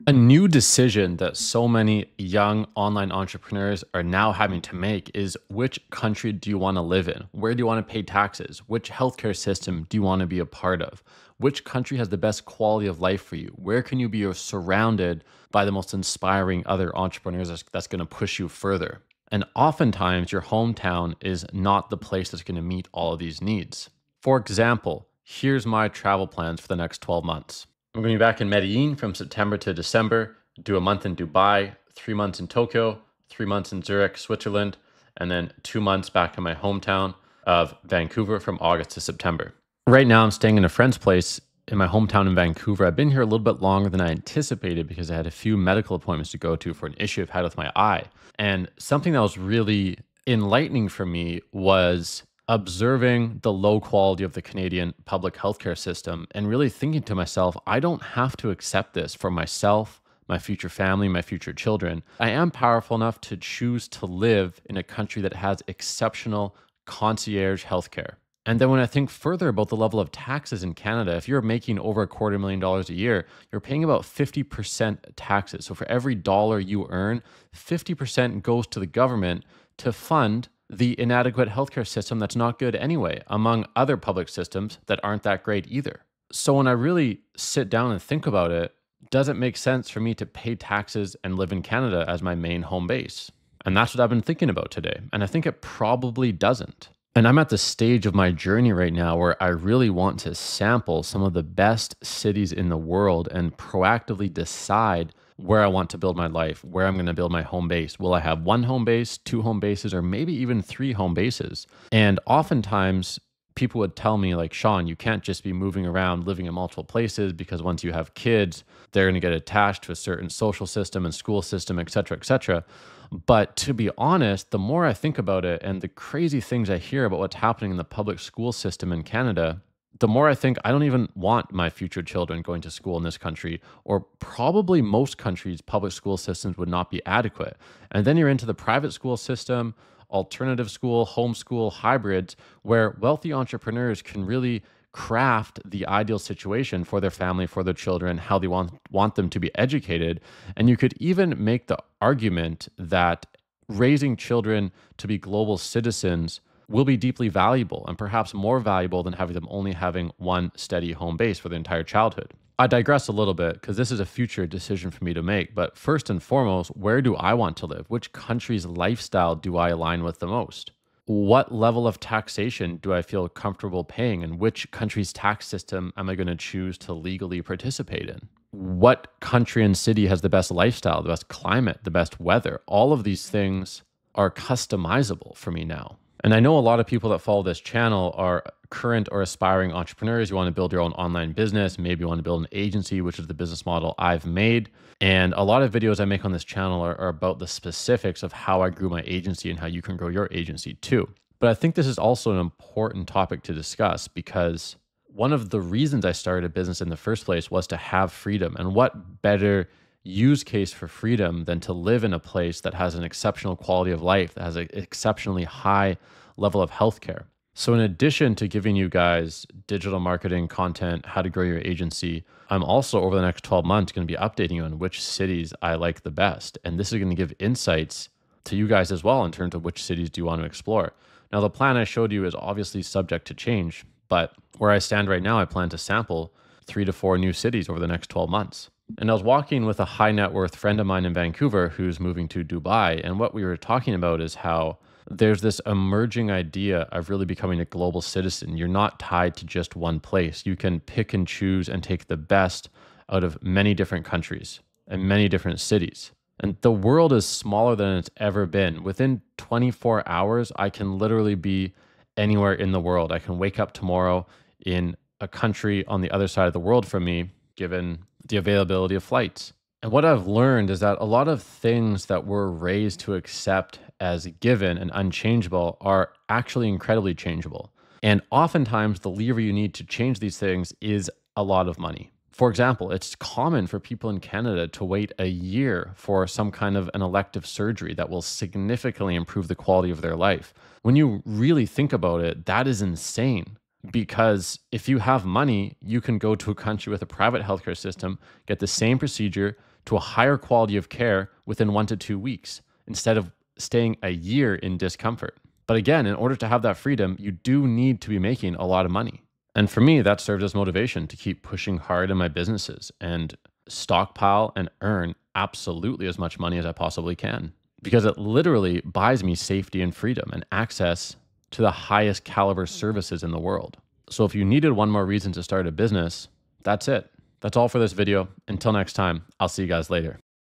A new decision that so many young online entrepreneurs are now having to make is which country do you want to live in? Where do you want to pay taxes? Which healthcare system do you want to be a part of? Which country has the best quality of life for you? Where can you be surrounded by the most inspiring other entrepreneurs that's going to push you further? And oftentimes, your hometown is not the place that's going to meet all of these needs. For example, here's my travel plans for the next 12 months. I'm going to be back in Medellin from September to December, do a month in Dubai, 3 months in Tokyo, 3 months in Zurich, Switzerland, and then 2 months back in my hometown of Vancouver from August to September. Right now, I'm staying in a friend's place in my hometown in Vancouver. I've been here a little bit longer than I anticipated because I had a few medical appointments to go to for an issue I've had with my eye. And something that was really enlightening for me was observing the low quality of the Canadian public healthcare system and really thinking to myself, I don't have to accept this for myself, my future family, my future children. I am powerful enough to choose to live in a country that has exceptional concierge healthcare. And then when I think further about the level of taxes in Canada, if you're making over $250,000 a year, you're paying about 50% taxes. So for every dollar you earn, 50% goes to the government to fund the inadequate healthcare system that's not good anyway, among other public systems that aren't that great either. So when I really sit down and think about it, does it make sense for me to pay taxes and live in Canada as my main home base? And that's what I've been thinking about today. And I think it probably doesn't. And I'm at the stage of my journey right now where I really want to sample some of the best cities in the world and proactively decide where I want to build my life, where I'm going to build my home base. Will I have one home base, two home bases, or maybe even three home bases? And oftentimes, people would tell me, like, Sean, you can't just be moving around living in multiple places because once you have kids, they're going to get attached to a certain social system and school system, et cetera, et cetera. But to be honest, the more I think about it and the crazy things I hear about what's happening in the public school system in Canada, the more I think I don't even want my future children going to school in this country, or probably most countries' public school systems would not be adequate. And then you're into the private school system, alternative school, homeschool, hybrids, where wealthy entrepreneurs can really craft the ideal situation for their family, for their children, how they want them to be educated. And you could even make the argument that raising children to be global citizens will be deeply valuable and perhaps more valuable than having them only having one steady home base for their entire childhood. I digress a little bit because this is a future decision for me to make. But first and foremost, where do I want to live? Which country's lifestyle do I align with the most? What level of taxation do I feel comfortable paying? And which country's tax system am I going to choose to legally participate in? What country and city has the best lifestyle, the best climate, the best weather? All of these things are customizable for me now. And I know a lot of people that follow this channel are current or aspiring entrepreneurs. You want to build your own online business. Maybe you want to build an agency, which is the business model I've made. And a lot of videos I make on this channel are about the specifics of how I grew my agency and how you can grow your agency too. But I think this is also an important topic to discuss because one of the reasons I started a business in the first place was to have freedom. And what better use case for freedom than to live in a place that has an exceptional quality of life, that has an exceptionally high level of healthcare. So in addition to giving you guys digital marketing content, how to grow your agency, I'm also over the next 12 months going to be updating you on which cities I like the best. And this is going to give insights to you guys as well in terms of which cities do you want to explore. Now, the plan I showed you is obviously subject to change, but where I stand right now, I plan to sample 3 to 4 new cities over the next 12 months. And I was walking with a high net worth friend of mine in Vancouver who's moving to Dubai. And what we were talking about is how there's this emerging idea of really becoming a global citizen. You're not tied to just one place. You can pick and choose and take the best out of many different countries and many different cities. And the world is smaller than it's ever been. Within 24 hours, I can literally be anywhere in the world. I can wake up tomorrow in a country on the other side of the world from me, given the availability of flights. And what I've learned is that a lot of things that we're raised to accept as given and unchangeable are actually incredibly changeable. And oftentimes the lever you need to change these things is a lot of money. For example, it's common for people in Canada to wait a year for some kind of an elective surgery that will significantly improve the quality of their life. When you really think about it, that is insane. Because if you have money, you can go to a country with a private healthcare system, get the same procedure, to a higher quality of care within 1 to 2 weeks instead of staying a year in discomfort. But again, in order to have that freedom, you do need to be making a lot of money. And for me, that served as motivation to keep pushing hard in my businesses and stockpile and earn absolutely as much money as I possibly can, because it literally buys me safety and freedom and access to the highest caliber services in the world. So if you needed one more reason to start a business, that's it. That's all for this video. Until next time, I'll see you guys later.